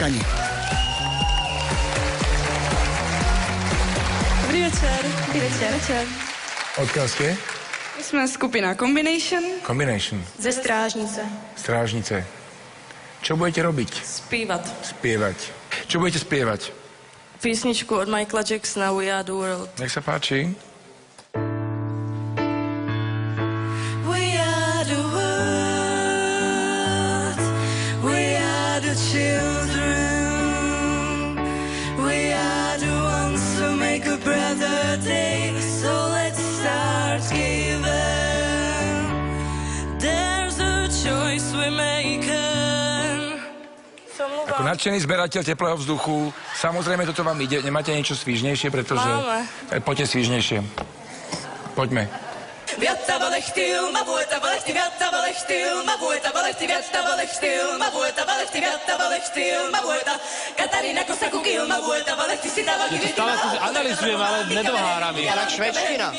čakaní. Dobrý večer. Dobrý večer. Odkiaľ ste? My jsme skupina Combination. Combination. Ze Strážnice. Strážnice. Čo budete robiť? Zpívat. Spievať. Čo budete spievať? Písničku od Michaela Jacksona We Are The World. Nech sa páči. We are the world. We are the children. We are the ones who make a brighter day. So let's start giving. There's a choice we're making. Ako nadšený zberateľ teplého vzduchu, samozrejme toto vám ide. Nemáte niečo svížnejšie, pretože... Máme. Poďte svížnejšie. Poďme. Viatta valehtil, ma vuota valehti, viatta valehtil, ma vuota valehti, viatta valehtil, ma vuota valehti, viatta valehtil, ma vuota. Katarina Kosakukil, ma vuota valehti, sitä vaki To stále si analyzujeme, ale nedohárame. Jak švédština.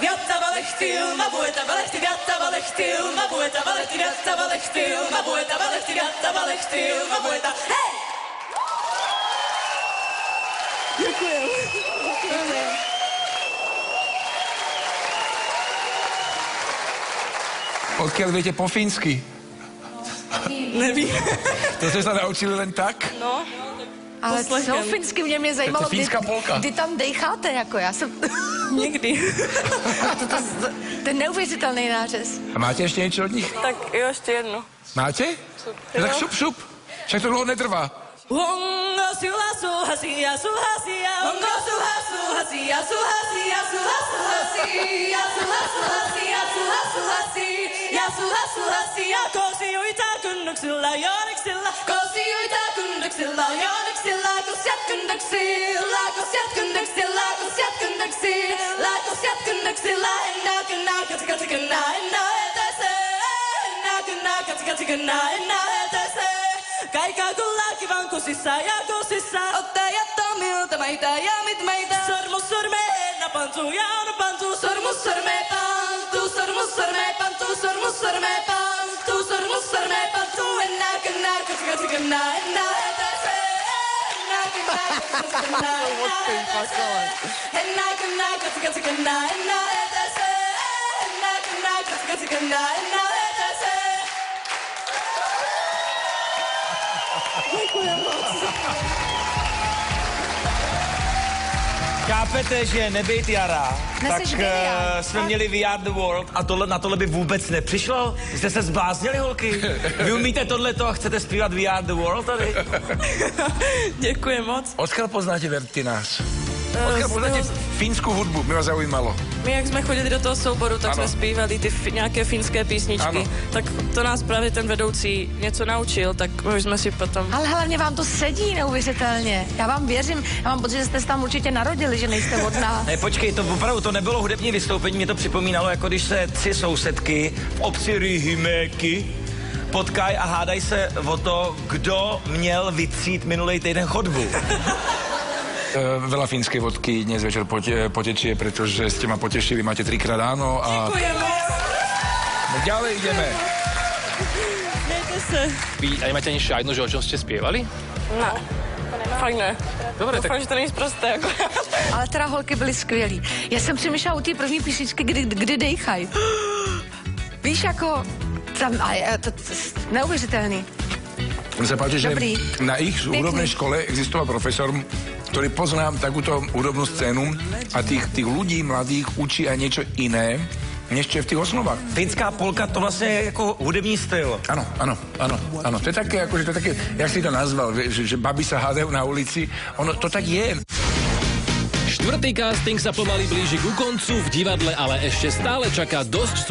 Viatta valehtil, ma vuota valehti, viatta valehtil, ma vuota valehti, viatta valehtil, ma vuota valehti, viatta valehtil, ma vuota. Hej! Ďakujem. Odkiaľ viete po fínsky? Nevím. To ste sa naučili len tak? No. Ale co finsky mě zajímalo, To je finská polka. kdy tam dejcháte, jako já jsem... Nikdy. To je neuvěřitelný nářez. A máte ešte niečo od nich? Tak jo, ještě jedno. Máte? No tak šup, šup. Však to dlho netrvá. Hongo suhasu hasia suhasia Hongo suhasu hasia suhasia suhasu hasia suhasu hasia suhasu hasia suhasu hasia Kosiuita kynnyksillä jooniksilla Kosiuita kynnyksillä jooniksilla Kosjat kynnyksillä Kosjat kynnyksillä Kosjat kynnyksillä Kosjat kynnyksillä Enää kynää katsikatsikynää enää etäisee Enää kynää katsikatsikynää enää etäisee Kaikaa kullaa kivan kusissa ja kusissa. Ottajat miltä meitä ja mit meitä. Sormus sormeen napantuu ja napantuu. Sormus sormeen pantuu, sormus sormeen pantuu, sormus sormeen pantuu, sormus sormeen pantuu. Enää kynää, katsikatsikynää, enää etäisee. Enää kynää, katsikatsikynää, enää etäisee. Enää kynää, katsikatsikynää, enää etäisee. Enää kynää, katsikatsikynää, enää etäisee. Chápete, že nebejt jara, tak jsme měli We Are The World a na tohle by vůbec nepřišlo? Jste se zbláznili, holky? Vy umíte tohleto a chcete zpívat We Are The World tady? Děkuji moc. Odkiaľ poznáte Vertinář? Odkiaľ poznáte fínsku hudbu? By vás zaujímalo. My, jak jsme chodili do toho souboru, tak jsme zpívali ty nějaké finské písničky. Ano. Tak to nás právě ten vedoucí něco naučil, tak už jsme si potom... Ale hlavně vám to sedí neuvěřitelně. Já vám věřím, já mám pocit, že jste se tam určitě narodili, že nejste od nás. Ne, počkej, to opravdu, to nebylo hudební vystoupení, mě to připomínalo, jako když se 3 sousedky v obci Rihimäki potkají a hádají se o to, kdo měl vytřít minulý týden chodbu. Veľa fínskej vodky dnes večer potečie, pretože ste ma potešili, máte 3-krát áno a... Děkujem moc. No, ďalej ideme. Mějte se. Vy a nemáte ani šajnu, že o čom ste spievali? Ne, fakt ne. Dobre, tak Doufám, že to není sprosté. Jako. Ale teda holky byly skvělý. Já jsem přemýšlela u té první písničky, kdy dejchaj. Víš, jako... Tam, to neuvěřitelný. Mne sa páči, že Dobrý. na ich hudobnej škole existoval profesor, ktorý pozná takúto hudobnú scénu a tých ľudí mladých učí aj niečo iné, než čo je v tých osnovách. Finská polka to vlastně je jako hudební styl. Áno. To je také, akože to je také, jak si to nazval, že baby sa hádajú na ulici. Ono to tak je. Štvrtý casting sa pomaly blíži ku koncu, v divadle ale ešte stále čaká dosť